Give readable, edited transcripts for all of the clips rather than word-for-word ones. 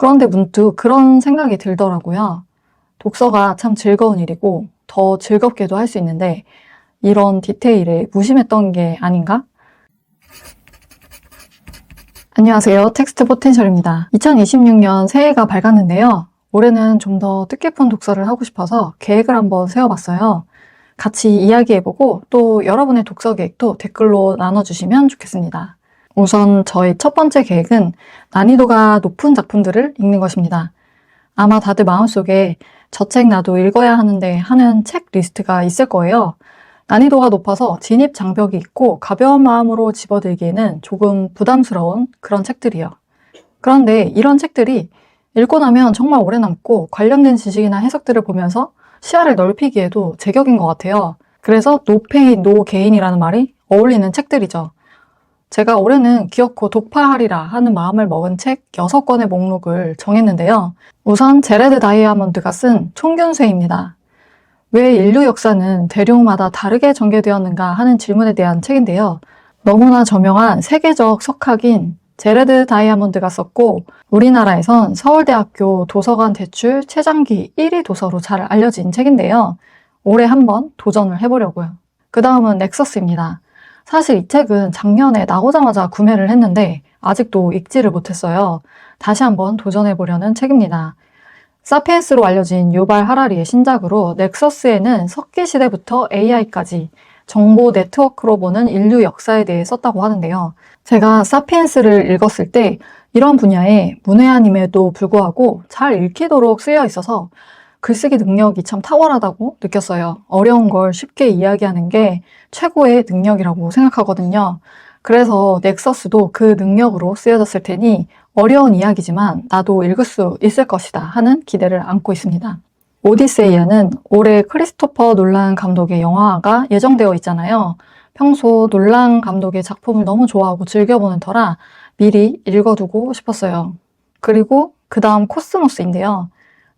그런데 문득 그런 생각이 들더라고요. 독서가 참 즐거운 일이고 더 즐겁게도 할 수 있는데 이런 디테일에 무심했던 게 아닌가? 안녕하세요. 텍스트 포텐셜입니다. 2026년 새해가 밝았는데요. 올해는 좀 더 뜻깊은 독서를 하고 싶어서 계획을 한번 세워봤어요. 같이 이야기해보고 또 여러분의 독서 계획도 댓글로 나눠주시면 좋겠습니다. 우선 저의 첫 번째 계획은 난이도가 높은 작품들을 읽는 것입니다. 아마 다들 마음속에 저 책 나도 읽어야 하는데 하는 책 리스트가 있을 거예요. 난이도가 높아서 진입 장벽이 있고 가벼운 마음으로 집어들기에는 조금 부담스러운 그런 책들이요. 그런데 이런 책들이 읽고 나면 정말 오래 남고 관련된 지식이나 해석들을 보면서 시야를 넓히기에도 제격인 것 같아요. 그래서 no pain, no gain이라는 말이 어울리는 책들이죠. 제가 올해는 기어코 독파하리라 하는 마음을 먹은 책 6권의 목록을 정했는데요. 우선 제레드 다이아몬드가 쓴 총균쇠입니다. 왜 인류 역사는 대륙마다 다르게 전개되었는가 하는 질문에 대한 책인데요. 너무나 저명한 세계적 석학인 제레드 다이아몬드가 썼고 우리나라에선 서울대학교 도서관 대출 최장기 1위 도서로 잘 알려진 책인데요. 올해 한번 도전을 해보려고요. 그 다음은 넥서스입니다. 사실 이 책은 작년에 나오자마자 구매를 했는데 아직도 읽지를 못했어요. 다시 한번 도전해보려는 책입니다. 사피엔스로 알려진 유발 하라리의 신작으로 넥서스에는 석기 시대부터 AI까지 정보 네트워크로 보는 인류 역사에 대해 썼다고 하는데요. 제가 사피엔스를 읽었을 때 이런 분야에 문외한임에도 불구하고 잘 읽히도록 쓰여 있어서 글쓰기 능력이 참 탁월하다고 느꼈어요. 어려운 걸 쉽게 이야기하는 게 최고의 능력이라고 생각하거든요. 그래서 넥서스도 그 능력으로 쓰여졌을 테니 어려운 이야기지만 나도 읽을 수 있을 것이다 하는 기대를 안고 있습니다. 오디세이아는 올해 크리스토퍼 놀란 감독의 영화가 예정되어 있잖아요. 평소 놀란 감독의 작품을 너무 좋아하고 즐겨보는 터라 미리 읽어두고 싶었어요. 그리고 그 다음 코스모스인데요.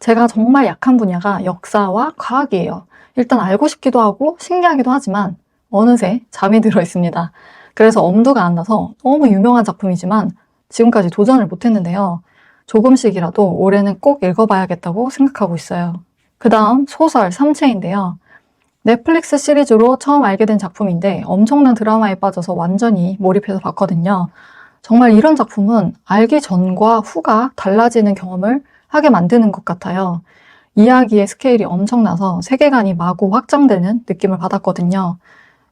제가 정말 약한 분야가 역사와 과학이에요. 일단 알고 싶기도 하고 신기하기도 하지만 어느새 잠이 들어 있습니다. 그래서 엄두가 안 나서 너무 유명한 작품이지만 지금까지 도전을 못했는데요. 조금씩이라도 올해는 꼭 읽어봐야겠다고 생각하고 있어요. 그 다음 소설 삼체인데요. 넷플릭스 시리즈로 처음 알게 된 작품인데 엄청난 드라마에 빠져서 완전히 몰입해서 봤거든요. 정말 이런 작품은 알기 전과 후가 달라지는 경험을 하게 만드는 것 같아요. 이야기의 스케일이 엄청나서 세계관이 마구 확장되는 느낌을 받았거든요.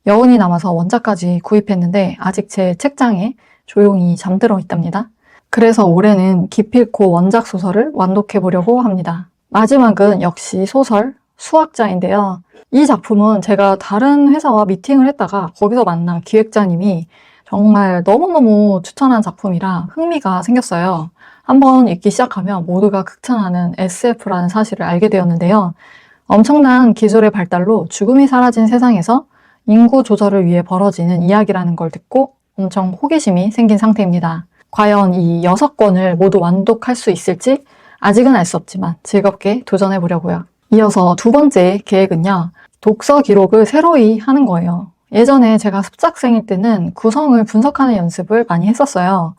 여운이 남아서 원작까지 구입했는데 아직 제 책장에 조용히 잠들어 있답니다. 그래서 올해는 기필코 원작 소설을 완독해 보려고 합니다. 마지막은 역시 소설 수학자인데요. 이 작품은 제가 다른 회사와 미팅을 했다가 거기서 만난 기획자님이 정말 너무너무 추천한 작품이라 흥미가 생겼어요. 한번 읽기 시작하면 모두가 극찬하는 SF라는 사실을 알게 되었는데요. 엄청난 기술의 발달로 죽음이 사라진 세상에서 인구 조절을 위해 벌어지는 이야기라는 걸 듣고 엄청 호기심이 생긴 상태입니다. 과연 이 6권을 모두 완독할 수 있을지 아직은 알 수 없지만 즐겁게 도전해 보려고요. 이어서 두 번째 계획은요. 독서 기록을 새로이 하는 거예요. 예전에 제가 습작생일 때는 구성을 분석하는 연습을 많이 했었어요.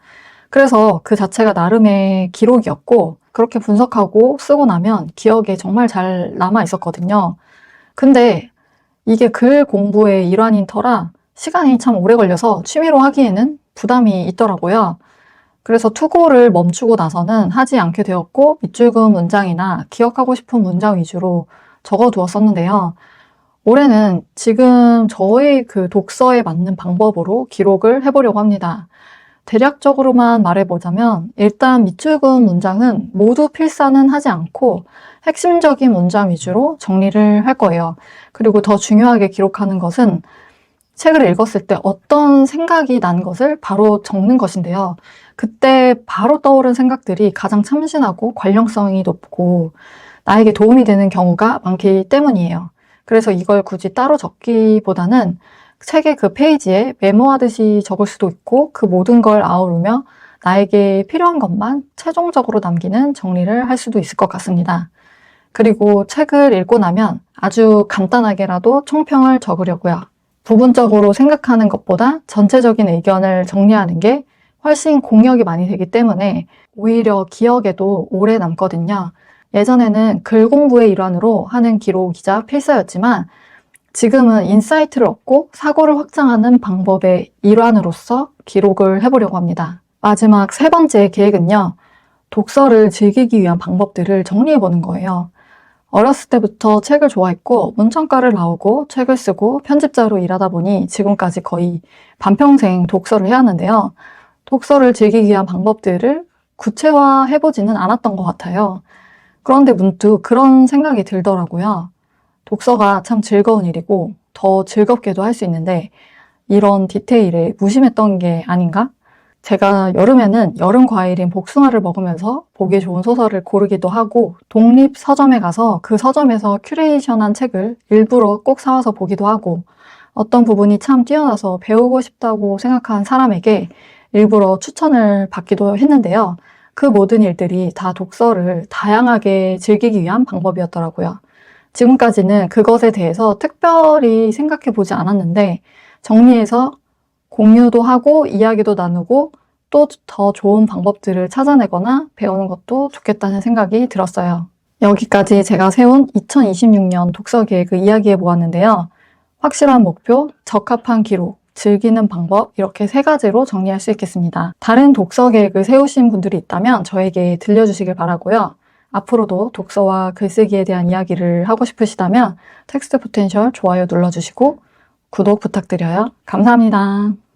그래서 그 자체가 나름의 기록이었고 그렇게 분석하고 쓰고 나면 기억에 정말 잘 남아 있었거든요. 근데 이게 글 공부의 일환인 터라 시간이 참 오래 걸려서 취미로 하기에는 부담이 있더라고요. 그래서 투고를 멈추고 나서는 하지 않게 되었고 밑줄금 문장이나 기억하고 싶은 문장 위주로 적어두었었는데요. 올해는 지금 저의 그 독서에 맞는 방법으로 기록을 해보려고 합니다. 대략적으로만 말해보자면 일단 밑줄금 문장은 모두 필사는 하지 않고 핵심적인 문장 위주로 정리를 할 거예요. 그리고 더 중요하게 기록하는 것은 책을 읽었을 때 어떤 생각이 난 것을 바로 적는 것인데요. 그때 바로 떠오른 생각들이 가장 참신하고 관련성이 높고 나에게 도움이 되는 경우가 많기 때문이에요. 그래서 이걸 굳이 따로 적기보다는 책의 그 페이지에 메모하듯이 적을 수도 있고 그 모든 걸 아우르며 나에게 필요한 것만 최종적으로 남기는 정리를 할 수도 있을 것 같습니다. 그리고 책을 읽고 나면 아주 간단하게라도 총평을 적으려고요. 부분적으로 생각하는 것보다 전체적인 의견을 정리하는 게 훨씬 공력이 많이 되기 때문에 오히려 기억에도 오래 남거든요. 예전에는 글 공부의 일환으로 하는 기록 기자 필사였지만 지금은 인사이트를 얻고 사고를 확장하는 방법의 일환으로서 기록을 해보려고 합니다. 마지막 세 번째 계획은요. 독서를 즐기기 위한 방법들을 정리해보는 거예요. 어렸을 때부터 책을 좋아했고 문창과를 나오고 책을 쓰고 편집자로 일하다 보니 지금까지 거의 반평생 독서를 해왔는데요. 독서를 즐기기 위한 방법들을 구체화해보지는 않았던 것 같아요. 그런데 문득 그런 생각이 들더라고요. 독서가 참 즐거운 일이고 더 즐겁게도 할 수 있는데 이런 디테일에 무심했던 게 아닌가? 제가 여름에는 여름 과일인 복숭아를 먹으면서 보기 좋은 소설을 고르기도 하고 독립 서점에 가서 그 서점에서 큐레이션한 책을 일부러 꼭 사와서 보기도 하고 어떤 부분이 참 뛰어나서 배우고 싶다고 생각한 사람에게 일부러 추천을 받기도 했는데요. 그 모든 일들이 다 독서를 다양하게 즐기기 위한 방법이었더라고요. 지금까지는 그것에 대해서 특별히 생각해 보지 않았는데 정리해서 공유도 하고 이야기도 나누고 또 더 좋은 방법들을 찾아내거나 배우는 것도 좋겠다는 생각이 들었어요. 여기까지 제가 세운 2026년 독서 계획을 이야기해 보았는데요. 확실한 목표, 적합한 기록, 즐기는 방법 이렇게 세 가지로 정리할 수 있겠습니다. 다른 독서 계획을 세우신 분들이 있다면 저에게 들려주시길 바라고요. 앞으로도 독서와 글쓰기에 대한 이야기를 하고 싶으시다면 텍스트 포텐셜 좋아요 눌러주시고 구독 부탁드려요. 감사합니다.